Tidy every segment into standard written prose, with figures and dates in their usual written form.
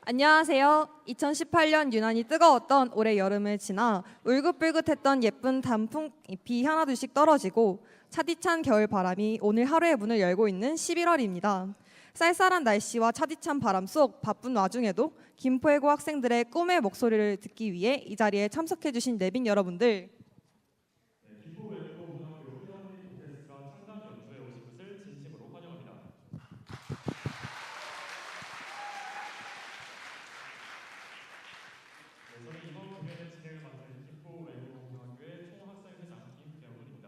안녕하세요. 2018년 유난히 뜨거웠던 올해 여름을 지나 울긋불긋했던 예쁜 단풍잎이 하나둘씩 떨어지고 차디찬 겨울 바람이 오늘 하루의 문을 열고 있는 11월입니다. 쌀쌀한 날씨와 차디찬 바람 속 바쁜 와중에도 김포외고 학생들의 꿈의 목소리를 듣기 위해 이 자리에 참석해주신 내빈 여러분들, 김포외국어고등학교 필하모닉 오케스트라 창단 연주회 오신 것을 진심으로 환영합니다. 저는 이번 공연의 진행을 맡은 김포외국어고등학교의 총학생회장 김병훈입니다.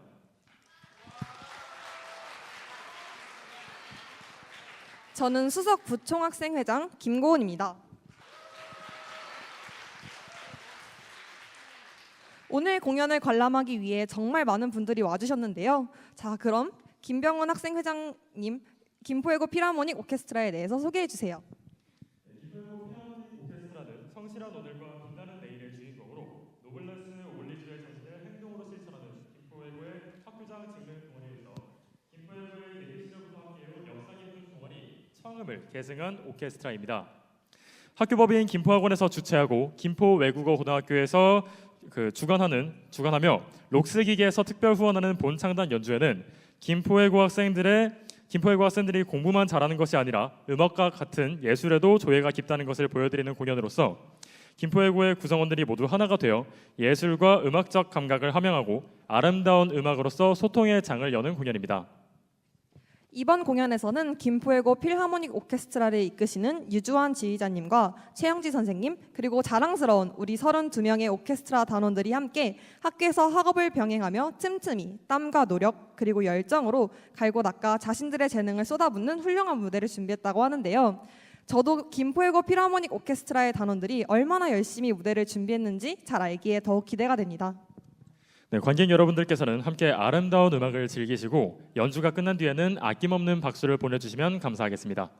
저는 수석 부총학생회장 김고은입니다. 오늘 공연을 관람하기 위해 정말 많은 분들이 와주셨는데요. 자, 그럼 김병훈 학생회장님, 김포외고 필하모닉 오케스트라에 대해서 소개해 주세요. 김포외고 필하모닉 오케스트라는 성실한 오늘과 빛나는 내일의 주인공으로 노블레스 올리주의 정신을 행동으로 실천하는 김포외고의 학교장 직능 동아리에서 김포외고의 데뷔 시절부터 함께해온 역사 깊은 동아리 청음을 계승한 오케스트라입니다. 학교법인 김포학원에서 주최하고 김포외국어고등학교에서 주관하며 록스 기계에서 특별 후원하는 본 창단 연주회는 김포외고 학생들이 공부만 잘하는 것이 아니라 음악과 같은 예술에도 조예가 깊다는 것을 보여드리는 공연으로서 김포외고의 구성원들이 모두 하나가 되어 예술과 음악적 감각을 함양하고 아름다운 음악으로서 소통의 장을 여는 공연입니다. 이번 공연에서는 김포외고 필하모닉 오케스트라를 이끄시는 유주환 지휘자님과 최영지 선생님, 그리고 자랑스러운 우리 32명의 오케스트라 단원들이 함께 학교에서 학업을 병행하며 틈틈이 땀과 노력 그리고 열정으로 갈고 닦아 자신들의 재능을 쏟아붓는 훌륭한 무대를 준비했다고 하는데요. 저도 김포외고 필하모닉 오케스트라의 단원들이 얼마나 열심히 무대를 준비했는지 잘 알기에 더욱 기대가 됩니다. 네, 관객 여러분들께서는 함께 아름다운 음악을 즐기시고 연주가 끝난 뒤에는 아낌없는 박수를 보내주시면 감사하겠습니다.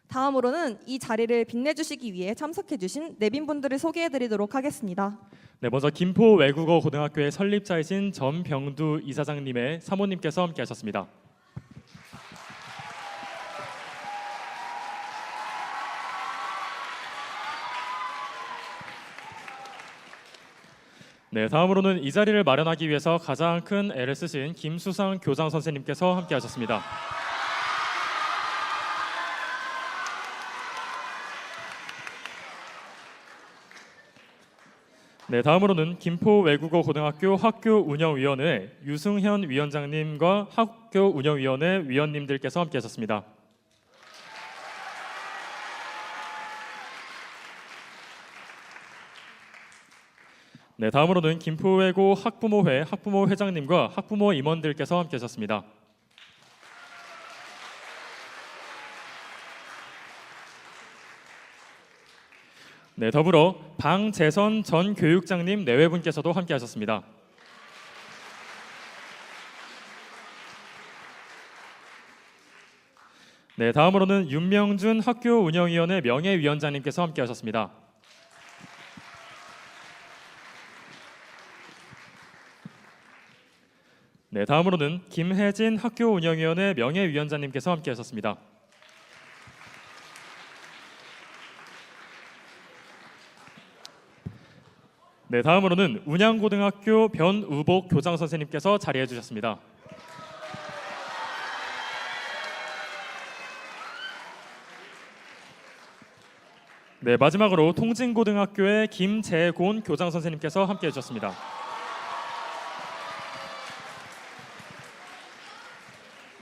다음으로는 이 자리를 빛내주시기 위해 참석해주신 내빈분들을 소개해드리도록 하겠습니다. 네, 먼저 김포외국어고등학교의 설립자이신 전병두 이사장님의 사모님께서 함께하셨습니다. 네, 다음으로는 이 자리를 마련하기 위해서 가장 큰 애를 쓰신 김수상 교장 선생님께서 함께하셨습니다. 네, 다음으로는 김포외국어고등학교 학교운영위원회 유승현 위원장님과 학교운영위원회 위원님들께서 함께하셨습니다. 네, 다음으로는 김포외고 학부모회 학부모 회장님과 학부모 임원들께서 함께하셨습니다. 네, 더불어 방재선 전 교육장님 내외분께서도 함께하셨습니다. 네, 다음으로는 윤명준 학교운영위원회 명예위원장님께서 함께하셨습니다. 네, 다음으로는 김혜진 학교운영위원회 명예위원장님께서 함께하셨습니다. 네, 다음으로는 운양고등학교 변우복 교장 선생님께서 자리해 주셨습니다. 네, 마지막으로 통진고등학교의 김재곤 교장 선생님께서 함께해 주셨습니다.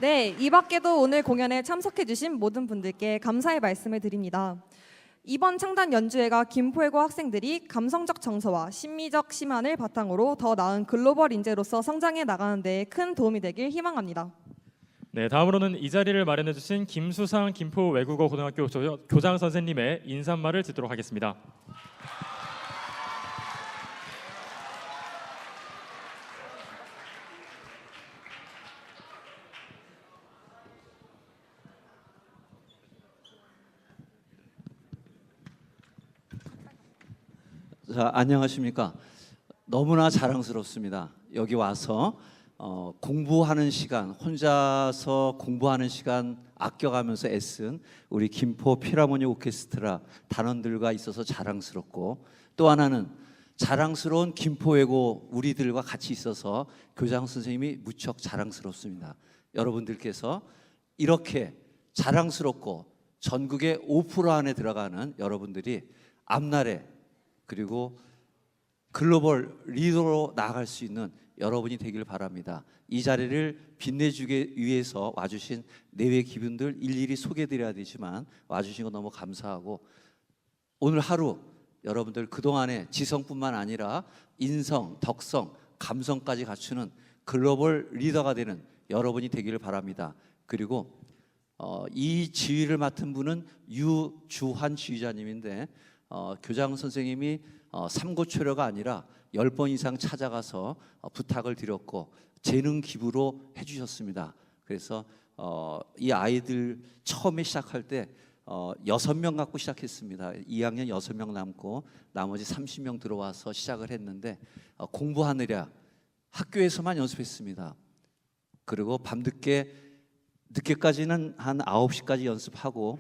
네, 이 밖에도 오늘 공연에 참석해주신 모든 분들께 감사의 말씀을 드립니다. 이번 창단 연주회가 김포외고 학생들이 감성적 정서와 심미적 심안을 바탕으로 더 나은 글로벌 인재로서 성장해 나가는 데 큰 도움이 되길 희망합니다. 네, 다음으로는 이 자리를 마련해 주신 김수상 김포외국어고등학교 교장 선생님의 인사말을 듣도록 하겠습니다. 자, 안녕하십니까. 너무나 자랑스럽습니다. 여기 와서 공부하는 시간, 혼자서 공부하는 시간 아껴가면서 애쓴 우리 김포 필하모닉 오케스트라 단원들과 있어서 자랑스럽고, 또 하나는 자랑스러운 김포외고 우리들과 같이 있어서 교장 선생님이 무척 자랑스럽습니다. 여러분들께서 이렇게 자랑스럽고 전국의 5% 안에 들어가는 여러분들이 앞날에 그리고 글로벌 리더로 나아갈 수 있는 여러분이 되길 바랍니다. 이 자리를 빛내주기 위해서 와주신 내외 기분들 일일이 소개드려야 되지만 와주신 거 너무 감사하고, 오늘 하루 여러분들 그동안에 지성뿐만 아니라 인성, 덕성, 감성까지 갖추는 글로벌 리더가 되는 여러분이 되기를 바랍니다. 그리고 이 지휘를 맡은 분은 유주환 지휘자님인데, 교장 선생님이 삼고초려가 아니라 10번 이상 찾아가서 부탁을 드렸고 재능 기부로 해주셨습니다. 그래서 이 아이들 처음에 시작할 때 6명 갖고 시작했습니다. 2학년 6명 남고 나머지 30명 들어와서 시작을 했는데, 공부하느라 학교에서만 연습했습니다. 그리고 늦게까지는 한 9시까지 연습하고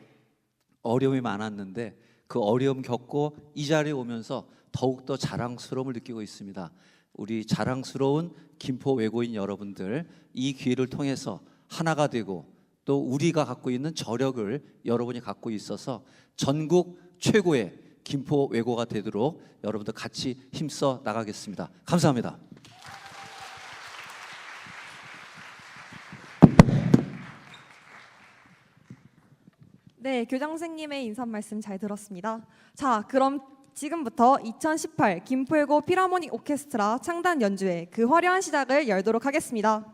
어려움이 많았는데, 그 어려움 겪고 이 자리에 오면서 더욱더 자랑스러움을 느끼고 있습니다. 우리 자랑스러운 김포 외고인 여러분들, 이 기회를 통해서 하나가 되고 또 우리가 갖고 있는 저력을 여러분이 갖고 있어서 전국 최고의 김포 외고가 되도록 여러분들 같이 힘써 나가겠습니다. 감사합니다. 네, 교장 선생님의 인사 말씀 잘 들었습니다. 자, 그럼 지금부터 2018 김포외고 필하모닉 오케스트라 창단 연주회 그 화려한 시작을 열도록 하겠습니다.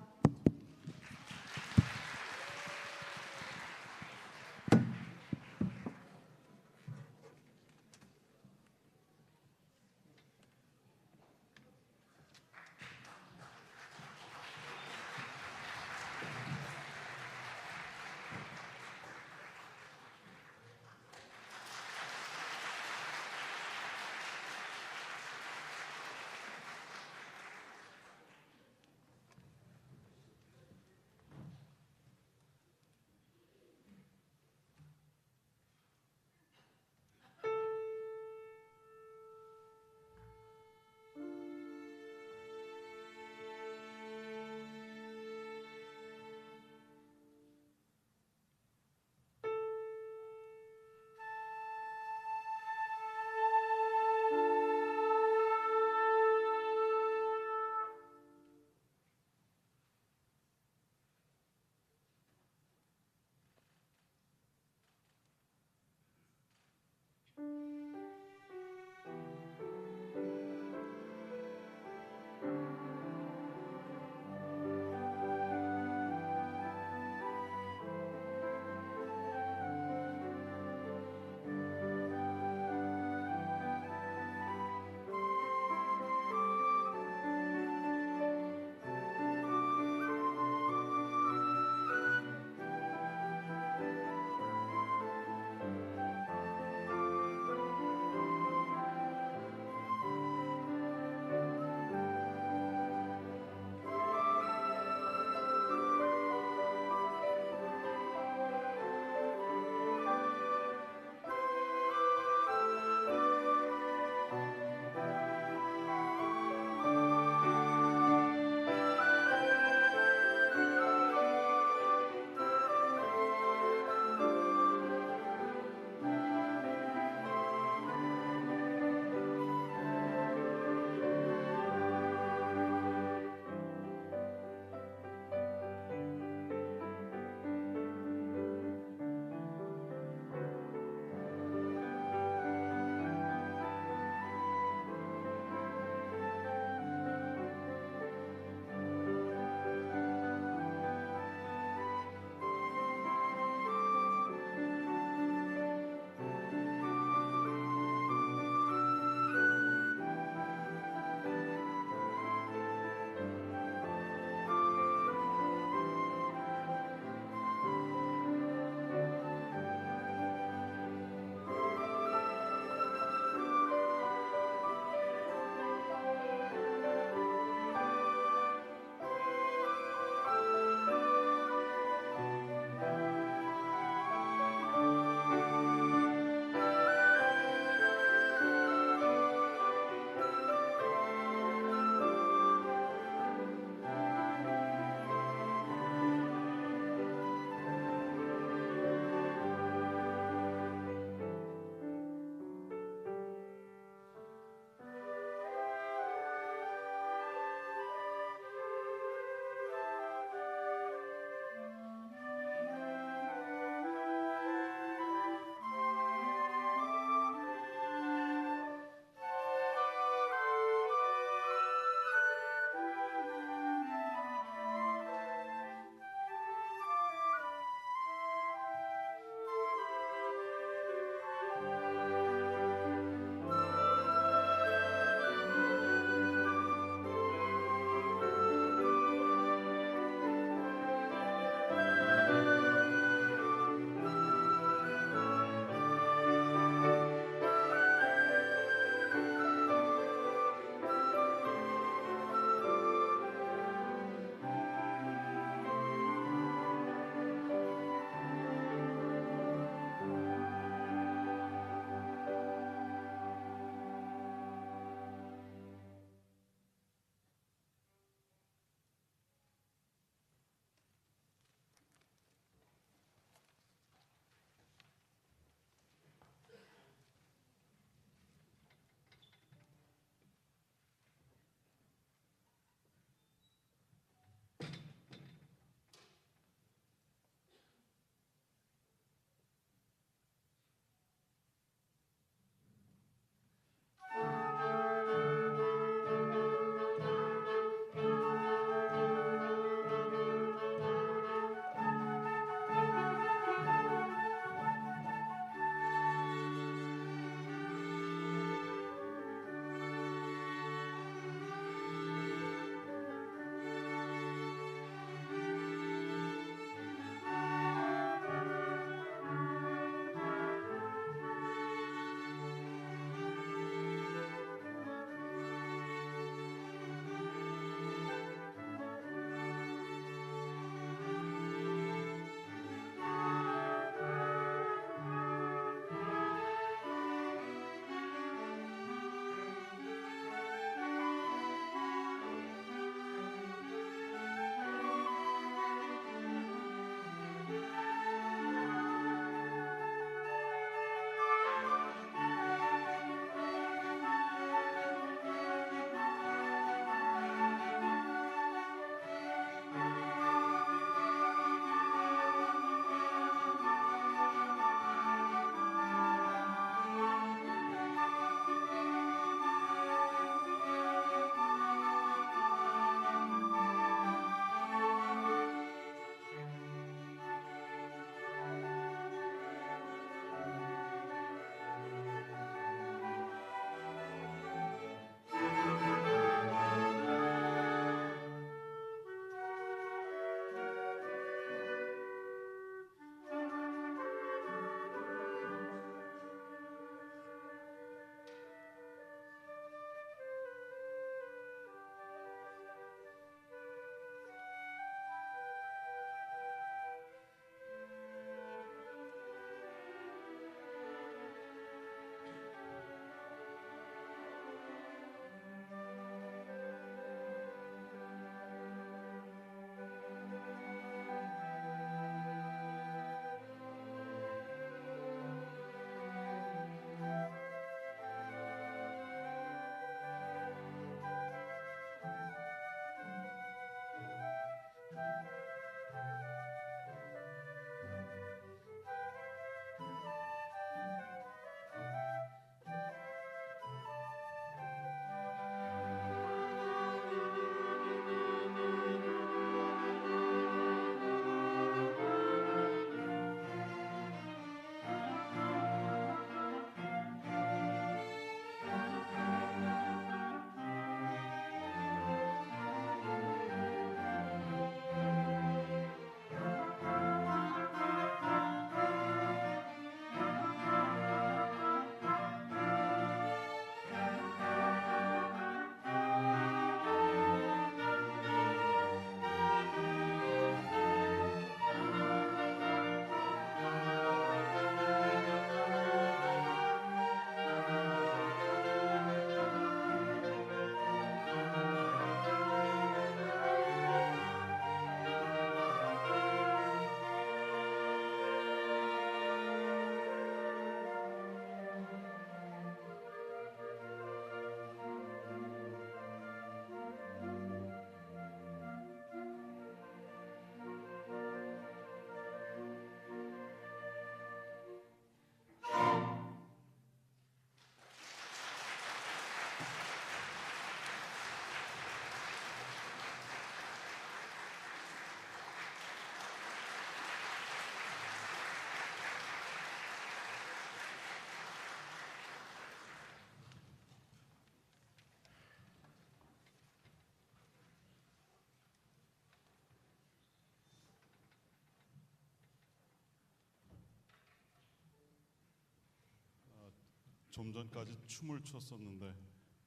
좀 전까지 춤을 췄었는데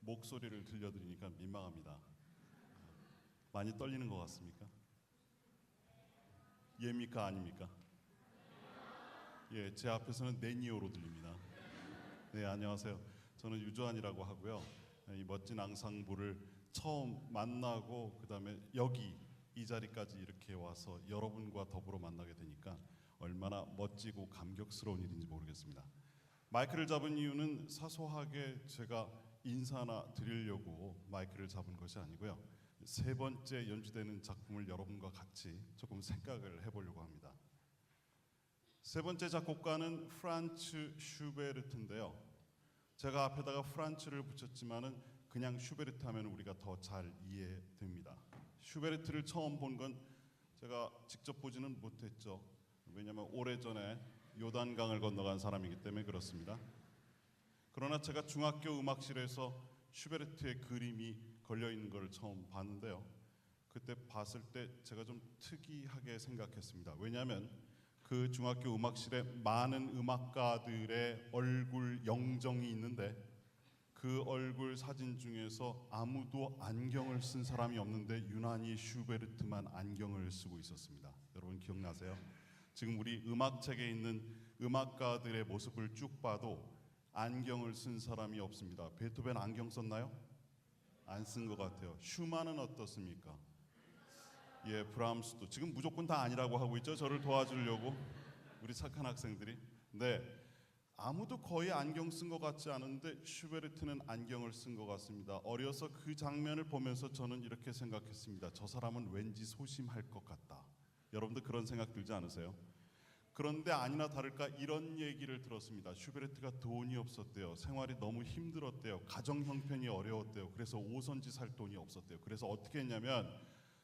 목소리를 들려드리니까 민망합니다. 많이 떨리는 것 같습니까? 예입니까 아닙니까? 예, 제 앞에서는 네니오로 들립니다. 네, 안녕하세요. 저는 유주환이라고 하고요. 이 멋진 앙상블을 처음 만나고 그다음에 여기 이 자리까지 이렇게 와서 여러분과 더불어 만나게 되니까 얼마나 멋지고 감격스러운 일인지 모르겠습니다. 마이크를 잡은 이유는 사소하게 제가 인사나 드리려고 마이크를 잡은 것이 아니고요. 세 번째 연주되는 작품을 여러분과 같이 조금 생각을 해보려고 합니다. 세 번째 작곡가는 프란츠 슈베르트인데요. 제가 앞에다가 프란츠를 붙였지만은 그냥 슈베르트 하면 우리가 더 잘 이해됩니다. 슈베르트를 처음 본 건 제가 직접 보지는 못했죠. 왜냐하면 오래전에 요단강을 건너간 사람이기 때문에 그렇습니다. 그러나 제가 중학교 음악실에서 슈베르트의 그림이 걸려 있는 걸 처음 봤는데요. 그때 봤을 때 제가 좀 특이하게 생각했습니다. 왜냐하면 그 중학교 음악실에 많은 음악가들의 얼굴 영정이 있는데 그 얼굴 사진 중에서 아무도 안경을 쓴 사람이 없는데 유난히 슈베르트만 안경을 쓰고 있었습니다. 여러분 기억나세요? 지금 우리 음악책에 있는 음악가들의 모습을 쭉 봐도 안경을 쓴 사람이 없습니다. 베토벤 안경 썼나요? 안 쓴 것 같아요. 슈만은 어떻습니까? 예, 브람스도 지금 무조건 다 아니라고 하고 있죠. 저를 도와주려고 우리 착한 학생들이. 네, 아무도 거의 안경 쓴 것 같지 않은데 슈베르트는 안경을 쓴 것 같습니다. 어려서 그 장면을 보면서 저는 이렇게 생각했습니다. 저 사람은 왠지 소심할 것 같다. 여러분들 그런 생각 들지 않으세요? 그런데 아니나 다를까 이런 얘기를 들었습니다. 슈베르트가 돈이 없었대요. 생활이 너무 힘들었대요. 가정 형편이 어려웠대요. 그래서 오선지 살 돈이 없었대요. 그래서 어떻게 했냐면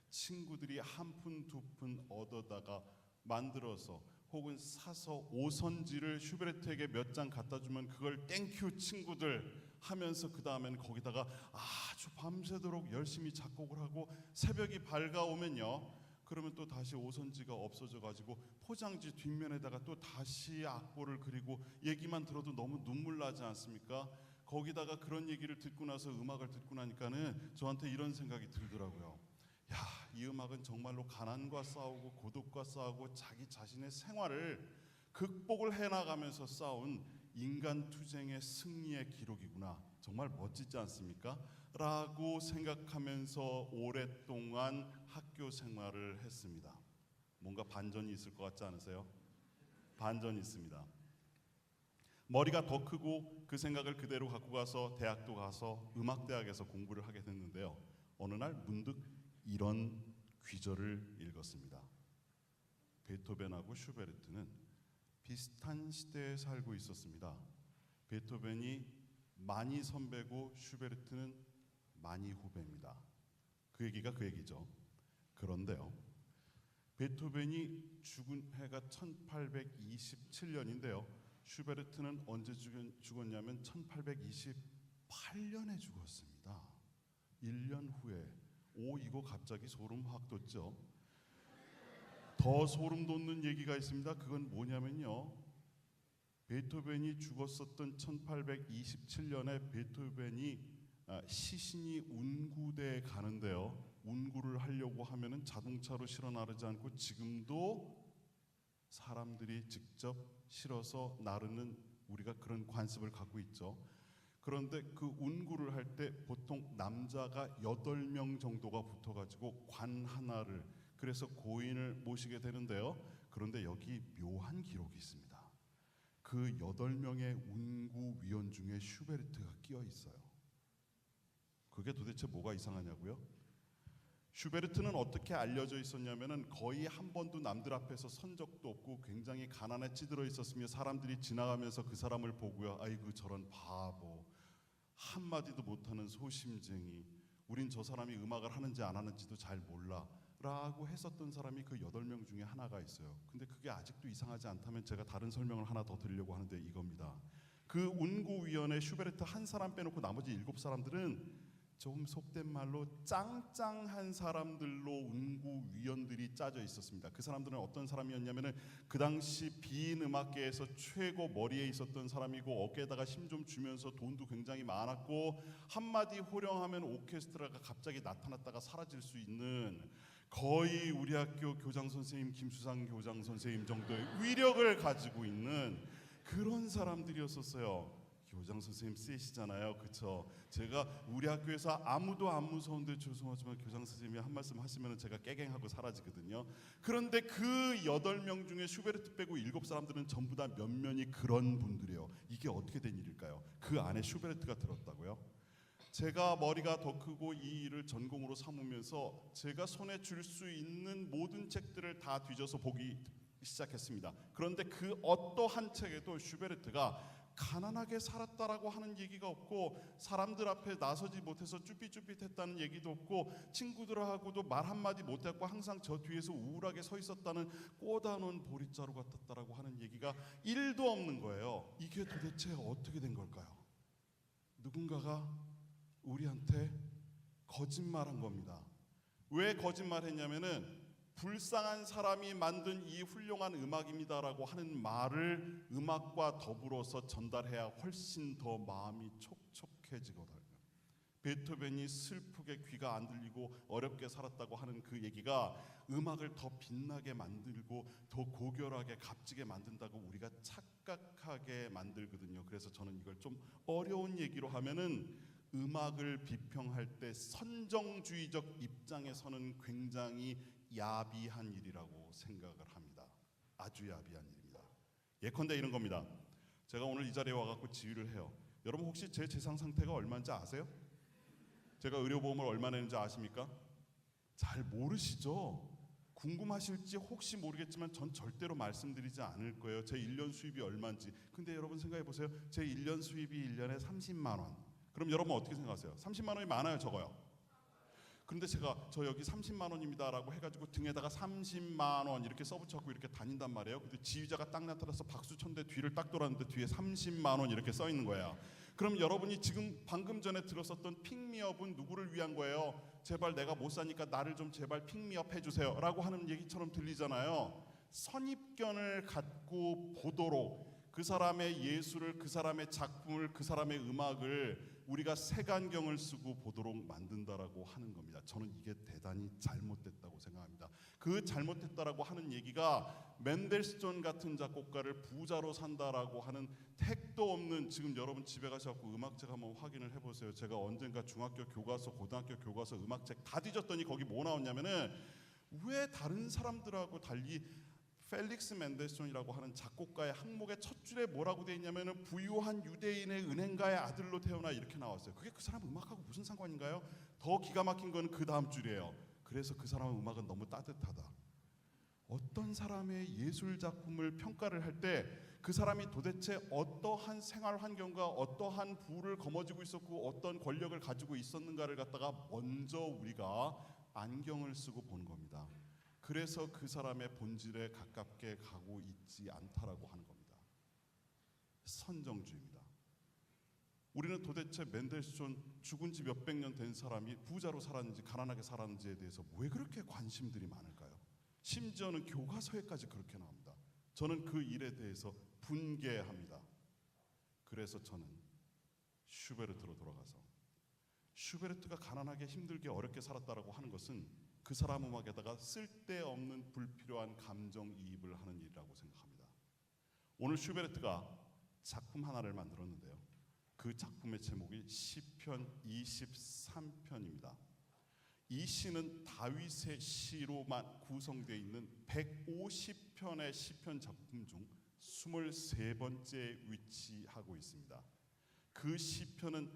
친구들이 한 푼 두 푼 얻어다가 만들어서 혹은 사서 오선지를 슈베르트에게 몇 장 갖다 주면 그걸 땡큐 친구들 하면서 그 다음에는 거기다가 아주 밤새도록 열심히 작곡을 하고 새벽이 밝아오면요. 그러면 또 다시 오선지가 없어져 가지고 포장지 뒷면에다가 또 다시 악보를 그리고 얘기만 들어도 너무 눈물 나지 않습니까? 거기다가 그런 얘기를 듣고 나서 음악을 듣고 나니까는 저한테 이런 생각이 들더라고요. 야, 이 음악은 정말로 가난과 싸우고 고독과 싸우고 자기 자신의 생활을 극복을 해나가면서 싸운 인간 투쟁의 승리의 기록이구나. 정말 멋지지 않습니까? 라고 생각하면서 오랫동안 학교 생활을 했습니다. 뭔가 반전이 있을 것 같지 않으세요? 반전이 있습니다. 머리가 더 크고 그 생각을 그대로 갖고 가서 대학도 가서 음악대학에서 공부를 하게 됐는데요. 어느 날 문득 이런 귀절을 읽었습니다. 베토벤하고 슈베르트는 비슷한 시대에 살고 있었습니다. 베토벤이 많이 선배고 슈베르트는 많이 후배입니다. 그 얘기가 그 얘기죠. 그런데요. 베토벤이 죽은 해가 1827년인데요. 슈베르트는 언제 죽었냐면 1828년에 죽었습니다. 1년 후에. 오, 이거 갑자기 소름 확 돋죠. 더 소름 돋는 얘기가 있습니다. 그건 뭐냐면요. 베토벤이 죽었었던 1827년에 베토벤이 시신이 운구대에 가는데요. 운구를 하려고 하면은 자동차로 실어 나르지 않고 지금도 사람들이 직접 실어서 나르는 우리가 그런 관습을 갖고 있죠. 그런데 그 운구를 할 때 보통 남자가 8명 정도가 붙어가지고 관 하나를 그래서 고인을 모시게 되는데요. 그런데 여기 묘한 기록이 있습니다. 그 8명의 운구 위원 중에 슈베르트가 끼어 있어요. 그게 도대체 뭐가 이상하냐고요? 슈베르트는 어떻게 알려져 있었냐면은 거의 한 번도 남들 앞에서 선 적도 없고 굉장히 가난에 찌들어 있었으며 사람들이 지나가면서 그 사람을 보고요. 아이고 저런 바보. 한마디도 못하는 소심쟁이. 우린 저 사람이 음악을 하는지 안 하는지도 잘 몰라. 라고 했었던 사람이 그 8명 중에 하나가 있어요. 근데 그게 아직도 이상하지 않다면 제가 다른 설명을 하나 더 드리려고 하는데 이겁니다. 그 운구위원회 슈베르트 한 사람 빼놓고 나머지 7사람들은 좀 속된 말로 짱짱한 사람들로 운구위원들이 짜져 있었습니다. 그 사람들은 어떤 사람이었냐면은 그 당시 빈 음악계에서 최고 머리에 있었던 사람이고 어깨에다가 힘 좀 주면서 돈도 굉장히 많았고 한마디 호령하면 오케스트라가 갑자기 나타났다가 사라질 수 있는 거의 우리 학교 교장 선생님 김수상 교장 선생님 정도의 위력을 가지고 있는 그런 사람들이었었어요. 교장 선생님 세시잖아요, 그렇죠? 제가 우리 학교에서 아무도 안 무서운데 죄송하지만 교장 선생님이 한 말씀 하시면 제가 깨갱하고 사라지거든요. 그런데 그 8명 중에 슈베르트 빼고 7사람들은 전부 다 면면이 그런 분들이에요. 이게 어떻게 된 일일까요? 그 안에 슈베르트가 들었다고요? 제가 머리가 더 크고 이 일을 전공으로 삼으면서 제가 손에 줄 수 있는 모든 책들을 다 뒤져서 보기 시작했습니다. 그런데 그 어떠한 책에도 슈베르트가 가난하게 살았다라고 하는 얘기가 없고 사람들 앞에 나서지 못해서 쭈삣쭈삣했다는 얘기도 없고 친구들하고도 말 한마디 못했고 항상 저 뒤에서 우울하게 서 있었다는 꼬다놓은 보릿자루 같았다라고 하는 얘기가 1도 없는 거예요. 이게 도대체 어떻게 된 걸까요? 누군가가 우리한테 거짓말한 겁니다. 왜 거짓말했냐면은 불쌍한 사람이 만든 이 훌륭한 음악입니다라고 하는 말을 음악과 더불어서 전달해야 훨씬 더 마음이 촉촉해지거든요. 베토벤이 슬프게 귀가 안 들리고 어렵게 살았다고 하는 그 얘기가 음악을 더 빛나게 만들고 더 고결하게 값지게 만든다고 우리가 착각하게 만들거든요. 그래서 저는 이걸 좀 어려운 얘기로 하면은 음악을 비평할 때 선정주의적 입장에서는 굉장히 야비한 일이라고 생각을 합니다. 아주 야비한 일입니다. 예컨대 이런 겁니다. 제가 오늘 이 자리에 와갖고 지휘를 해요. 여러분 혹시 제 재산 상태가 얼마인지 아세요? 제가 의료보험을 얼마 내는지 아십니까? 잘 모르시죠? 궁금하실지 혹시 모르겠지만 전 절대로 말씀드리지 않을 거예요. 제 1년 수입이 얼마인지. 근데 여러분 생각해 보세요. 제 1년 수입이 1년에 30만 원. 그럼 여러분 어떻게 생각하세요? 30만 원이 많아요, 적어요? 그런데 제가 저 여기 30만 원입니다라고 해가지고 등에다가 30만 원 이렇게 써붙였고 이렇게 다닌단 말이에요. 근데 지휘자가 딱 나타나서 박수 쳤는데 뒤를 딱 돌았는데 뒤에 30만 원 이렇게 써 있는 거예요. 그럼 여러분이 지금 방금 전에 들었었던 픽미업은 누구를 위한 거예요? 제발 내가 못 사니까 나를 좀 제발 픽미업 해주세요 라고 하는 얘기처럼 들리잖아요. 선입견을 갖고 보도록 그 사람의 예술을, 그 사람의 작품을, 그 사람의 음악을 우리가 색안경을 쓰고 보도록 만든다라고 하는 겁니다. 저는 이게 대단히 잘못됐다고 생각합니다. 그 잘못됐다라고 하는 얘기가 맨델스존 같은 작곡가를 부자로 산다라고 하는 택도 없는, 지금 여러분 집에 가셔서 음악책 한번 확인을 해보세요. 제가 언젠가 중학교 교과서, 고등학교 교과서 음악책 다 뒤졌더니 거기 뭐 나왔냐면은 왜 다른 사람들하고 달리 펠릭스 맨델스존이라고 하는 작곡가의 항목의 첫 줄에 뭐라고 돼 있냐면은 부유한 유대인의 은행가의 아들로 태어나 이렇게 나왔어요. 그게 그 사람 음악하고 무슨 상관인가요? 더 기가 막힌 거는 그 다음 줄이에요. 그래서 그 사람의 음악은 너무 따뜻하다. 어떤 사람의 예술 작품을 평가를 할 때 그 사람이 도대체 어떠한 생활 환경과 어떠한 부를 거머쥐고 있었고 어떤 권력을 가지고 있었는가를 갖다가 먼저 우리가 안경을 쓰고 보는 겁니다. 그래서 그 사람의 본질에 가깝게 가고 있지 않다라고 하는 겁니다. 선정주의입니다. 우리는 도대체 맨델스존 죽은 지 몇백 년 된 사람이 부자로 살았는지 가난하게 살았는지에 대해서 왜 그렇게 관심들이 많을까요? 심지어는 교과서에까지 그렇게 나옵니다. 저는 그 일에 대해서 분개합니다. 그래서 저는 슈베르트로 돌아가서 슈베르트가 가난하게 힘들게 어렵게 살았다라고 하는 것은 그 사람 음악에다가 쓸데없는 불필요한 감정이입을 하는 일이라고 생각합니다. 오늘 슈베르트가 작품 하나를 만들었는데요. 그 작품의 제목이 시편 23편입니다. 이 시는 다윗의 시로만 구성되어 있는 150편의 시편 작품 중 23번째에 위치하고 있습니다. 그 시편은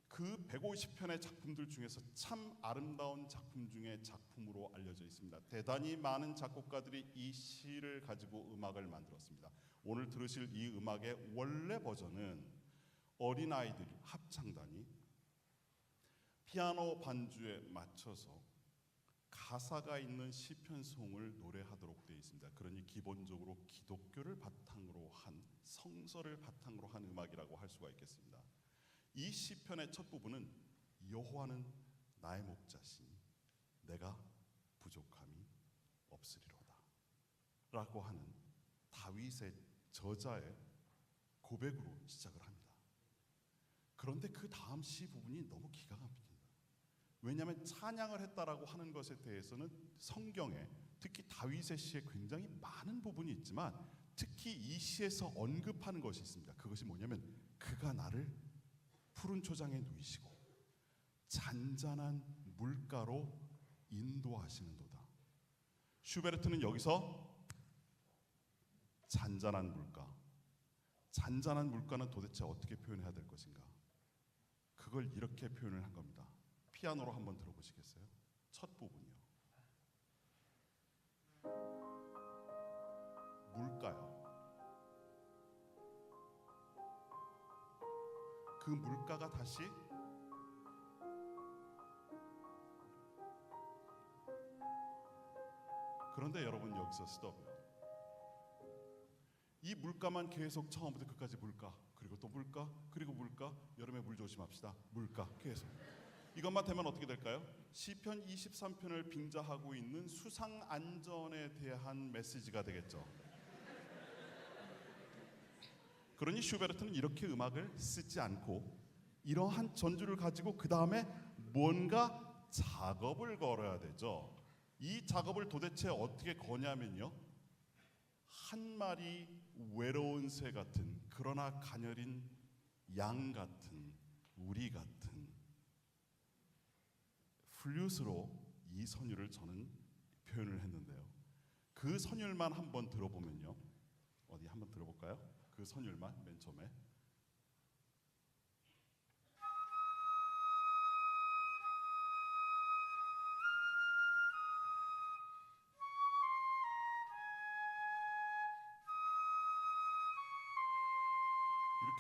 그 150편의 작품들 중에서 참 아름다운 작품 중에 작품으로 알려져 있습니다. 대단히 많은 작곡가들이 이 시를 가지고 음악을 만들었습니다. 오늘 들으실 이 음악의 원래 버전은 어린아이들 합창단이 피아노 반주에 맞춰서 가사가 있는 시편송을 노래하도록 되어 있습니다. 그러니 기본적으로 기독교를 바탕으로 한, 성서를 바탕으로 한 음악이라고 할 수가 있겠습니다. 이 시편의 첫 부분은 여호와는 나의 목자시니 내가 부족함이 없습니다. 없으리로다라고 하는 다윗의 저자의 고백으로 시작을 합니다. 그런데 그 다음 시 부분이 너무 기가 막힙니다. 왜냐하면 찬양을 했다라고 하는 것에 대해서는 성경에 특히 다윗의 시에 굉장히 많은 부분이 있지만 특히 이 시에서 언급하는 것이 있습니다. 그것이 뭐냐면 그가 나를 푸른 초장에 누이시고 잔잔한 물가로 인도하시는도다. 슈베르트는 여기서 잔잔한 물가는 도대체 어떻게 표현해야 될 것인가? 그걸 이렇게 표현을 한 겁니다. 피아노로 한번 들어보시겠어요? 첫 부분이요. 물가요. 그 물가가 다시 그런데 여러분 여기서 스톱이요. 이 물가만 계속 처음부터 끝까지 물가 그리고 또 물가 그리고 물가 여름에 물 조심합시다. 물가 계속 이것만 되면 어떻게 될까요? 시편 23편을 빙자하고 있는 수상 안전에 대한 메시지가 되겠죠. 그러니 슈베르트는 이렇게 음악을 쓰지 않고 이러한 전주를 가지고 그 다음에 뭔가 작업을 걸어야 되죠. 이 작업을 도대체 어떻게 거냐면요. 한 마리 외로운 새 같은 그러나 가녀린 양 같은 우리 같은 플룻으로 이 선율을 저는 표현을 했는데요. 그 선율만 한번 들어보면요. 어디 한번 들어볼까요? 그 선율만 맨 처음에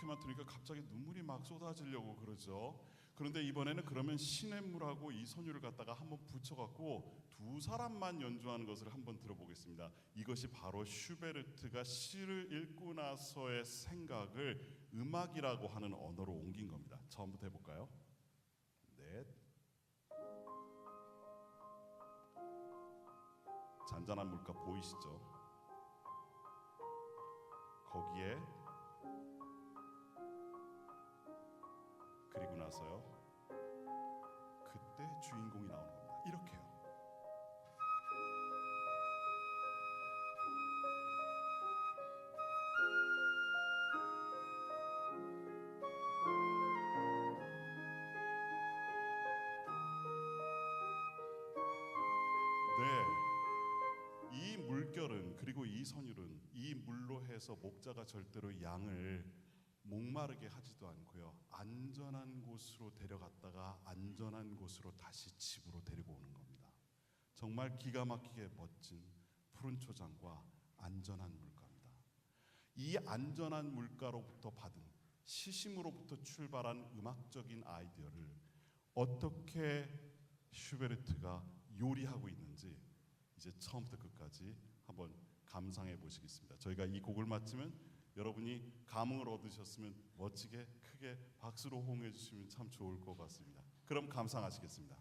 이렇게만 들으니까 갑자기 눈물이 막 쏟아지려고 그러죠. 그런데 이번에는 그러면 시냇물하고 이 선율을 갖다가 한번 붙여갖고 두 사람만 연주하는 것을 한번 들어보겠습니다. 이것이 바로 슈베르트가 시를 읽고 나서의 생각을 음악이라고 하는 언어로 옮긴 겁니다. 처음부터 해볼까요? 넷. 잔잔한 물가 보이시죠? 거기에 그리고 나서요. 그때 주인공이 나오는 겁니다. 이렇게요. 네. 이 물결은 그리고 이 선율은 이 물로 해서 목자가 절대로 양을 목마르게 하지도 않고요. 안전한 곳으로 데려갔다가 안전한 곳으로 다시 집으로 데리고 오는 겁니다. 정말 기가 막히게 멋진 푸른 초장과 안전한 물가입니다. 이 안전한 물가로부터 받은 시심으로부터 출발한 음악적인 아이디어를 어떻게 슈베르트가 요리하고 있는지 이제 처음부터 끝까지 한번 감상해 보시겠습니다. 저희가 이 곡을 마치면 여러분이 감흥을 얻으셨으면 멋지게 크게 박수로 호응해 주시면 참 좋을 것 같습니다. 그럼 감상하시겠습니다.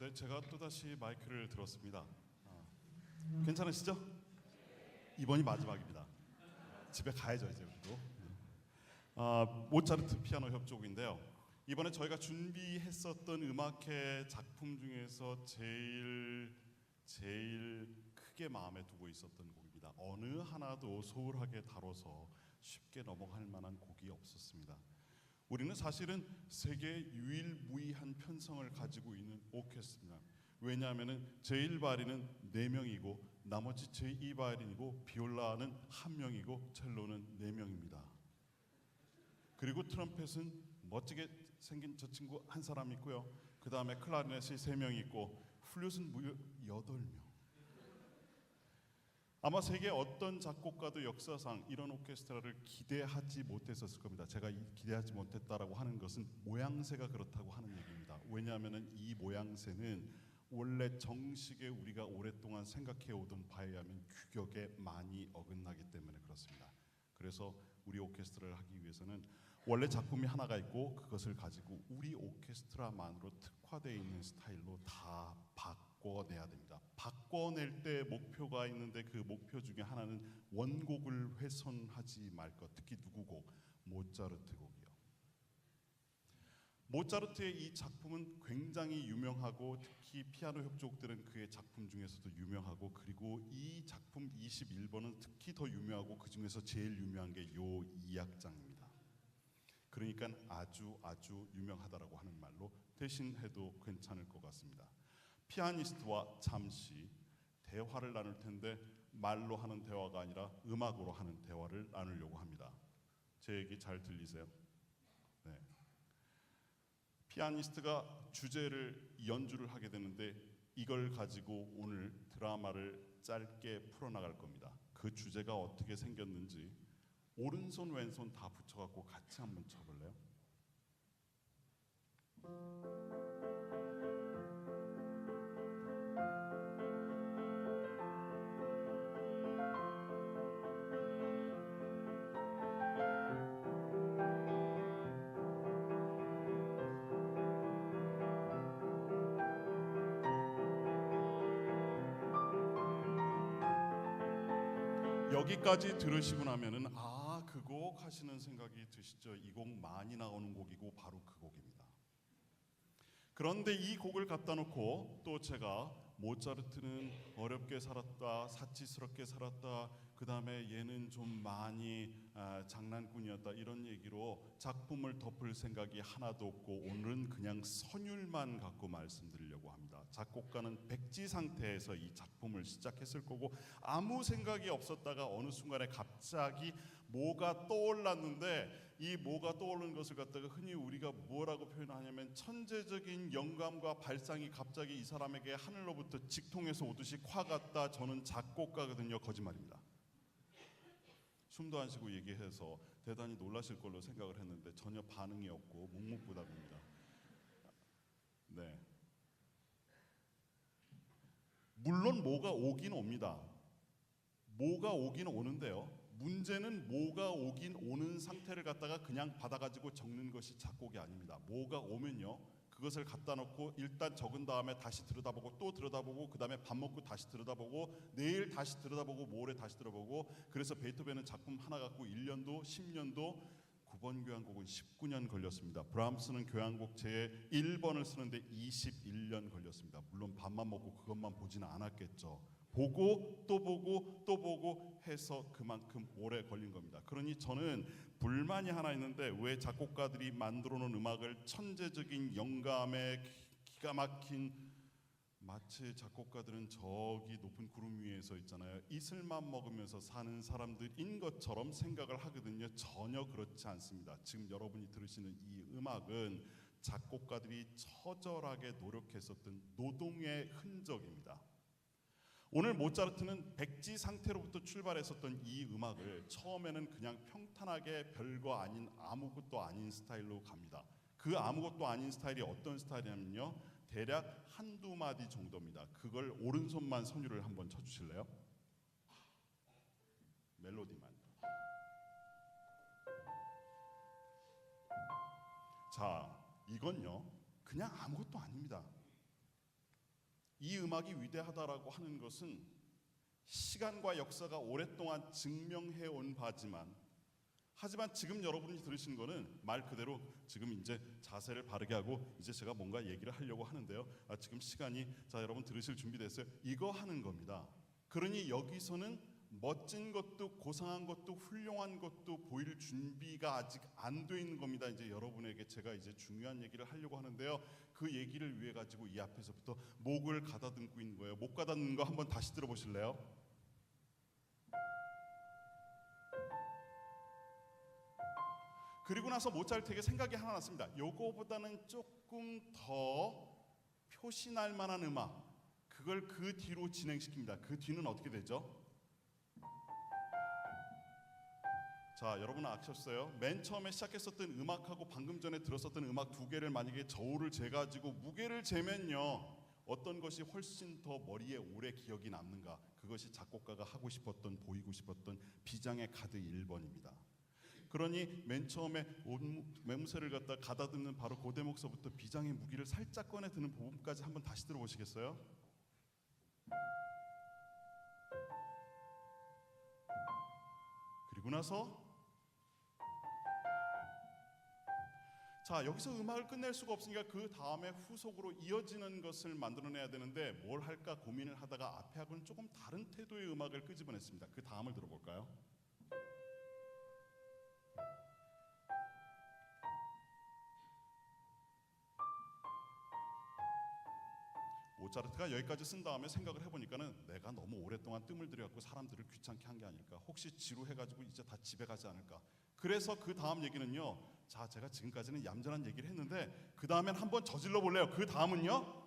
네, 제가 또 다시 마이크를 들었습니다. 괜찮으시죠? 이번이 마지막입니다. 집에 가야죠 이제 우리도. 모차르트 피아노 협주곡인데요. 이번에 저희가 준비했었던 음악회 작품 중에서 제일 크게 마음에 두고 있었던 곡입니다. 어느 하나도 소홀하게 다뤄서 쉽게 넘어갈 만한 곡이 없었습니다. 우리는 사실은 세계 유일무이한 편성을 가지고 있는 오케스트라. 왜냐하면은 제1바이올린은 4명이고 나머지 제2바이올린이고 비올라는 1명이고 첼로는 4명입니다. 그리고 트럼펫은 멋지게 생긴 저 친구 한 사람 있고요. 그 다음에 클라리넷이 3명 있고 플룻은 무려 8명. 아마 세계 어떤 작곡가도 역사상 이런 오케스트라를 기대하지 못했었을 겁니다. 제가 기대하지 못했다라고 하는 것은 모양새가 그렇다고 하는 얘기입니다. 왜냐하면 이 모양새는 원래 정식에 우리가 오랫동안 생각해오던 바에 의하면 규격에 많이 어긋나기 때문에 그렇습니다. 그래서 우리 오케스트라를 하기 위해서는 원래 작품이 하나가 있고 그것을 가지고 우리 오케스트라만으로 특화되어 있는 스타일로 다 바꿔내야 됩니다. 바꿔낼 때 목표가 있는데 그 목표 중에 하나는 원곡을 훼손하지 말 것. 특히 누구 곡? 모차르트 곡이요. 모차르트의 이 작품은 굉장히 유명하고 특히 피아노 협주곡들은 그의 작품 중에서도 유명하고 그리고 이 작품 21번은 특히 더 유명하고 그 중에서 제일 유명한 게 요 2악장입니다. 그러니까 아주 유명하다라고 하는 말로 대신해도 괜찮을 것 같습니다. 피아니스트와 잠시 대화를 나눌 텐데 말로 하는 대화가 아니라 음악으로 하는 대화를 나누려고 합니다. 제 얘기 잘 들리세요? 네. 피아니스트가 주제를 연주를 하게 되는데 이걸 가지고 오늘 드라마를 짧게 풀어나갈 겁니다. 그 주제가 어떻게 생겼는지 오른손 왼손 다 붙여갖고 같이 한번 쳐볼래요? 여기까지 들으시고 나면은 그 곡 하시는 생각이 드시죠? 이 곡 많이 나오는 곡이고 바로 그 곡입니다. 그런데 이 곡을 갖다 놓고 또 제가 모차르트는 어렵게 살았다, 사치스럽게 살았다, 그 다음에 얘는 좀 많이 장난꾼이었다 이런 얘기로 작품을 덮을 생각이 하나도 없고 오늘은 그냥 선율만 갖고 말씀드리려고 합니다. 작곡가는 백지 상태에서 이 작품을 시작했을 거고 아무 생각이 없었다가 어느 순간에 갑자기 뭐가 떠올랐는데 이 뭐가 떠오르는 것을 갖다가 흔히 우리가 뭐라고 표현하냐면 천재적인 영감과 발상이 갑자기 이 사람에게 하늘로부터 직통해서 오듯이 콱 갔다. 저는 작곡가거든요. 거짓말입니다. 숨도 안 쉬고 얘기해서 대단히 놀라실 걸로 생각을 했는데 전혀 반응이 없고 묵묵부답입니다. 네. 물론 뭐가 오긴 옵니다. 뭐가 오긴 오는데요. 문제는 뭐가 오긴 오는 상태를 갖다가 그냥 받아가지고 적는 것이 작곡이 아닙니다. 뭐가 오면요. 그것을 갖다 놓고 일단 적은 다음에 다시 들여다보고 또 들여다보고 그 다음에 밥 먹고 다시 들여다보고 내일 다시 들여다보고 모레 다시 들여다보고 그래서 베토벤은 작품 하나 갖고 1년도 10년도 9번 교향곡은 19년 걸렸습니다. 브람스는 교향곡 제 1번을 쓰는데 21년 걸렸습니다. 물론 밥만 먹고 그것만 보지는 않았겠죠. 보고 또 보고 또 보고 해서 그만큼 오래 걸린 겁니다. 그러니 저는 불만이 하나 있는데 왜 작곡가들이 만들어 놓은 음악을 천재적인 영감에 기가 막힌 마치 작곡가들은 저기 높은 구름 위에 서 있잖아요. 이슬만 먹으면서 사는 사람들인 것처럼 생각을 하거든요. 전혀 그렇지 않습니다. 지금 여러분이 들으시는 이 음악은 작곡가들이 처절하게 노력했었던 노동의 흔적입니다. 오늘 모차르트는 백지 상태로부터 출발했었던 이 음악을 처음에는 그냥 평탄하게 별거 아닌 아무것도 아닌 스타일로 갑니다. 그 아무것도 아닌 스타일이 어떤 스타일이냐면요. 대략 한두 마디 정도입니다. 그걸 오른손만 선율을 한번 쳐주실래요? 멜로디만. 자, 이건요. 그냥 아무것도 아닙니다. 이 음악이 위대하다라고 하는 것은 시간과 역사가 오랫동안 증명해 온 바지만, 하지만 지금 여러분이 들으신 거는 말 그대로 지금 이제 자세를 바르게 하고 이제 제가 뭔가 얘기를 하려고 하는데요. 지금 시간이, 자 여러분 들으실 준비됐어요? 이거 하는 겁니다. 그러니 여기서는 멋진 것도 고상한 것도 훌륭한 것도 보일 준비가 아직 안 돼 있는 겁니다. 이제 여러분에게 제가 이제 중요한 얘기를 하려고 하는데요. 그 얘기를 위해 가지고 이 앞에서부터 목을 가다듬고 있는 거예요. 목 가다듬는 거 한번 다시 들어보실래요? 그리고 나서 모차르트에게 생각이 하나 났습니다. 요거보다는 조금 더 표시날 만한 음악, 그걸 그 뒤로 진행시킵니다. 그 뒤는 어떻게 되죠? 자, 여러분 아셨어요? 맨 처음에 시작했었던 음악하고 방금 전에 들었었던 음악 두 개를 만약에 저울을 재가지고 무게를 재면요, 어떤 것이 훨씬 더 머리에 오래 기억이 남는가? 그것이 작곡가가 하고 싶었던, 보이고 싶었던 비장의 카드 1번입니다. 그러니 맨 처음에 매무새를 갖다 가다듬는 바로 그 대목서부터 비장의 무기를 살짝 꺼내 드는 부분까지 한번 다시 들어보시겠어요? 그리고 나서 자, 여기서 음악을 끝낼 수가 없으니까 그 다음에 후속으로 이어지는 것을 만들어내야 되는데 뭘 할까 고민을 하다가 앞에 하고는 조금 다른 태도의 음악을 끄집어냈습니다. 그 다음을 들어볼까요? 모차르트가 여기까지 쓴 다음에 생각을 해보니까는 내가 너무 오랫동안 뜸을 들여갖고 사람들을 귀찮게 한 게 아닐까, 혹시 지루해가지고 이제 다 집에 가지 않을까. 그래서 그 다음 얘기는요, 자 제가 지금까지는 얌전한 얘기를 했는데 그 다음엔 한번 저질러 볼래요. 그 다음은요,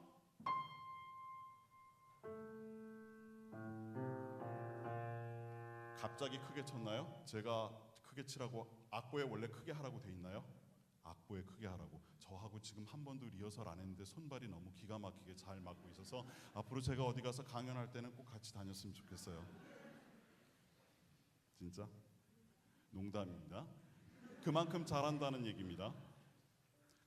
갑자기 크게 쳤나요? 제가 크게 치라고 악보에 원래 크게 하라고 돼 있나요? 악보에 크게 하라고. 저하고 지금 한 번도 리허설 안 했는데 손발이 너무 기가 막히게 잘 맞고 있어서 앞으로 제가 어디 가서 강연할 때는 꼭 같이 다녔으면 좋겠어요. 진짜 농담입니다. 그만큼 잘한다는 얘기입니다.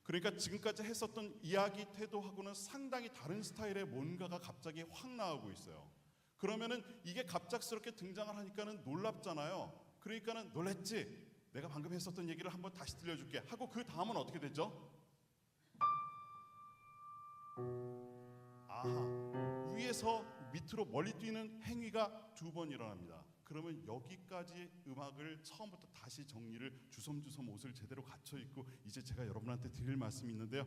그러니까 지금까지 했었던 이야기 태도하고는 상당히 다른 스타일의 뭔가가 갑자기 확 나오고 있어요. 그러면은 이게 갑작스럽게 등장을 하니까는 놀랍잖아요. 그러니까는 놀랬지? 내가 방금 했었던 얘기를 한번 다시 들려줄게 하고 그 다음은 어떻게 되죠? 아하, 위에서 밑으로 멀리 뛰는 행위가 두 번 일어납니다. 그러면 여기까지 음악을 처음부터 다시 정리를, 주섬주섬 옷을 제대로 갖춰 입고 이제 제가 여러분한테 드릴 말씀이 있는데요.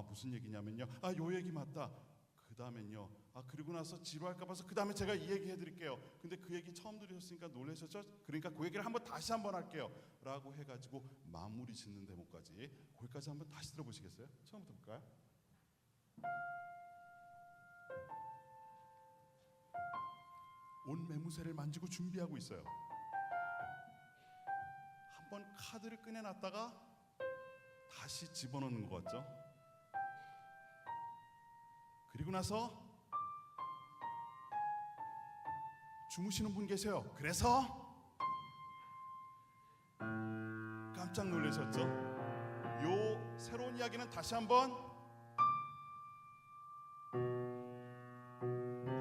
무슨 얘기냐면요, 요 얘기 맞다. 그 다음엔요, 그리고 나서 지루할까 봐서 그 다음에 제가 이 얘기 해드릴게요. 근데 그 얘기 처음 들으셨으니까 놀라셨죠? 그러니까 그 얘기를 다시 한번 할게요 라고 해가지고 마무리 짓는 대목까지, 거기까지 한번 다시 들어보시겠어요? 처음부터 볼까요? 온 매무새를 만지고 준비하고 있어요. 한번 카드를 꺼내놨다가 다시 집어넣는 것 같죠? 그리고 나서 주무시는 분 계세요. 그래서 깜짝 놀라셨죠? 요 새로운 이야기는 다시 한번,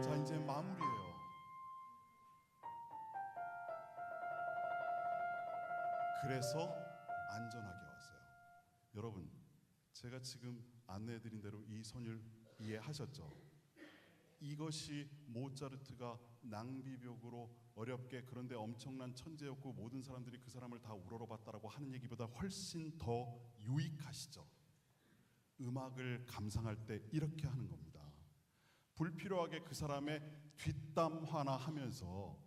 자 이제 마무리예요. 그래서 안전하게 왔어요. 여러분, 제가 지금 안내해드린 대로 이 선율 이해하셨죠? 이것이 모차르트가 낭비벽으로 어렵게, 그런데 엄청난 천재였고 모든 사람들이 그 사람을 다 우러러봤다라고 하는 얘기보다 훨씬 더 유익하시죠? 음악을 감상할 때 이렇게 하는 겁니다. 불필요하게 그 사람의 뒷담화나 하면서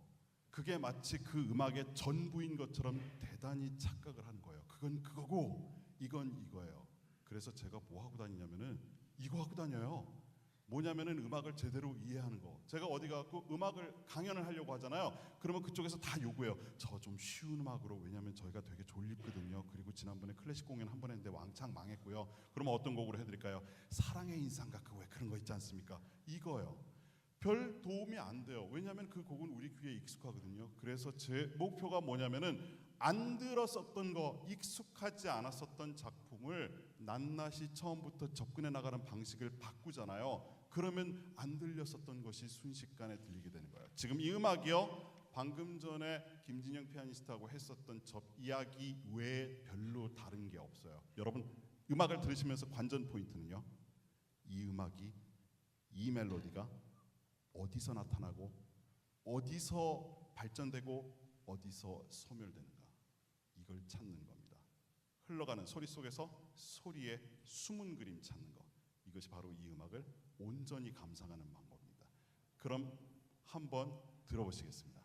그게 마치 그 음악의 전부인 것처럼 대단히 착각을 하는 거예요. 그건 그거고 이건 이거예요. 그래서 제가 뭐 하고 다니냐면은 이거 하고 다녀요. 뭐냐면은 음악을 제대로 이해하는 거. 제가 어디 가고 음악을 강연을 하려고 하잖아요. 그러면 그쪽에서 다 요구해요. 저 좀 쉬운 음악으로, 왜냐면 저희가 되게 졸립거든요. 그리고 지난번에 클래식 공연 한 번 했는데 왕창 망했고요. 그러면 어떤 곡으로 해드릴까요? 사랑의 인상가, 왜 그런 거 있지 않습니까? 이거요. 별 도움이 안 돼요. 왜냐하면 그 곡은 우리 귀에 익숙하거든요. 그래서 제 목표가 뭐냐면은 안 들었었던 거, 익숙하지 않았었던 작품을 낱낱이 처음부터 접근해 나가는 방식을 바꾸잖아요. 그러면 안 들렸었던 것이 순식간에 들리게 되는 거예요. 지금 이 음악이요, 방금 전에 김진영 피아니스트하고 했었던 저 이야기 외에 별로 다른 게 없어요. 여러분 음악을 들으시면서 관전 포인트는요, 이 음악이, 이 멜로디가 어디서 나타나고 어디서 발전되고 어디서 소멸되는가, 이걸 찾는 겁니다. 흘러가는 소리 속에서 소리의 숨은 그림 찾는 것, 이것이 바로 이 음악을 온전히 감상하는 방법입니다. 그럼 한번 들어보시겠습니다.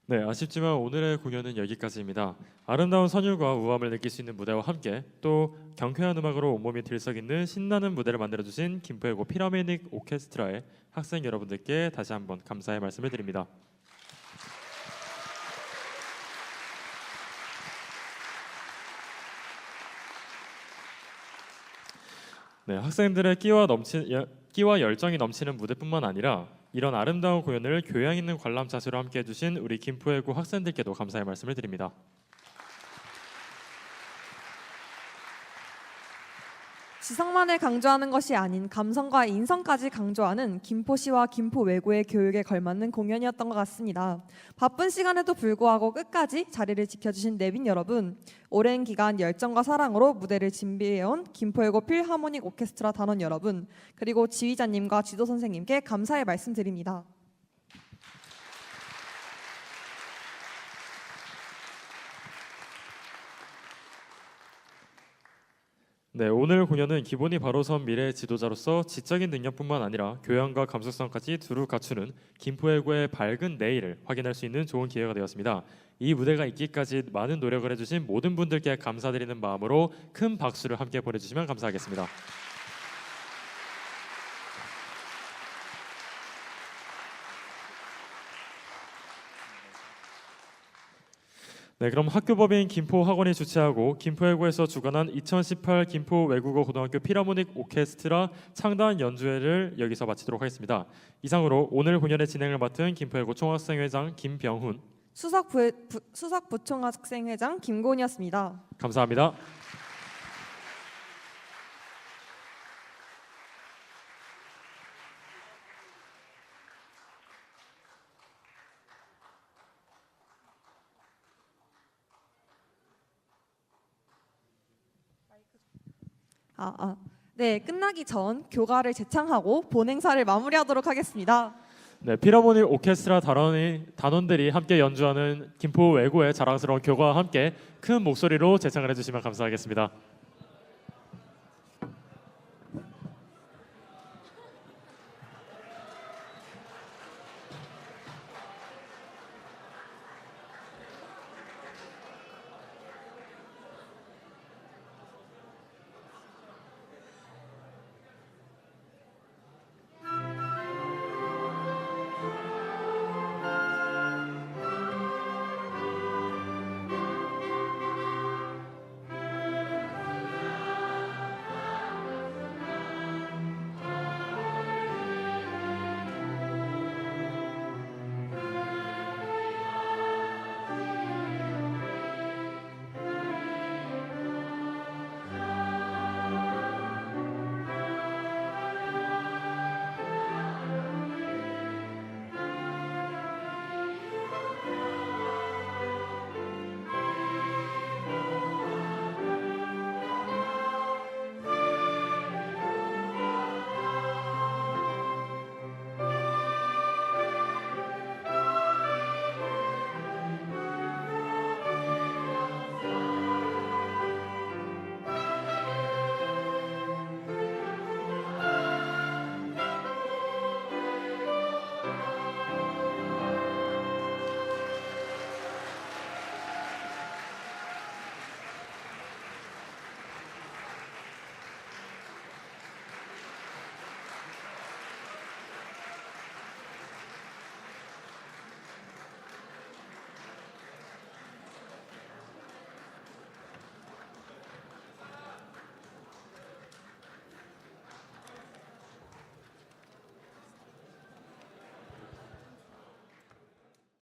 네, 아쉽지만 오늘의 공연은 여기까지입니다. 아름다운 선율과 우아함을 느낄 수 있는 무대와 함께 또 경쾌한 음악으로 온몸이 들썩이는 신나는 무대를 만들어주신 김포예고 필하모닉 오케스트라의 학생 여러분들께 다시 한번 감사의 말씀을 드립니다. 네, 학생들의 끼와 열정이 넘치는 무대뿐만 아니라 이런 아름다운 공연을 교양 있는 관람 자세로 함께 해주신 우리 김포예고 학생들께도 감사의 말씀을 드립니다. 지성만을 강조하는 것이 아닌 감성과 인성까지 강조하는 김포시와 김포외고의 교육에 걸맞는 공연이었던 것 같습니다. 바쁜 시간에도 불구하고 끝까지 자리를 지켜주신 내빈 여러분, 오랜 기간 열정과 사랑으로 무대를 준비해온 김포외고 필하모닉 오케스트라 단원 여러분, 그리고 지휘자님과 지도 선생님께 감사의 말씀드립니다. 네, 오늘 공연은 기본이 바로 선 미래의 지도자로서 지적인 능력뿐만 아니라 교양과 감수성까지 두루 갖추는 김포예고의 밝은 내일을 확인할 수 있는 좋은 기회가 되었습니다. 이 무대가 있기까지 많은 노력을 해주신 모든 분들께 감사드리는 마음으로 큰 박수를 함께 보내주시면 감사하겠습니다. 네, 그럼 학교법인 김포학원이 주최하고 김포예고에서 주관한 2018 김포 외국어 고등학교 필하모닉 오케스트라 창단 연주회를 여기서 마치도록 하겠습니다. 이상으로 오늘 공연의 진행을 맡은 김포예고 총학생회장 김병훈, 수석 부총학생회장 김고은이었습니다. 감사합니다. 네, 끝나기 전 교가를 재창하고 본행사를 마무리하도록 하겠습니다. 네, 필하모닉 오케스트라 단원들이 함께 연주하는 김포 외고의 자랑스러운 교가와 함께 큰 목소리로 재창을 해주시면 감사하겠습니다.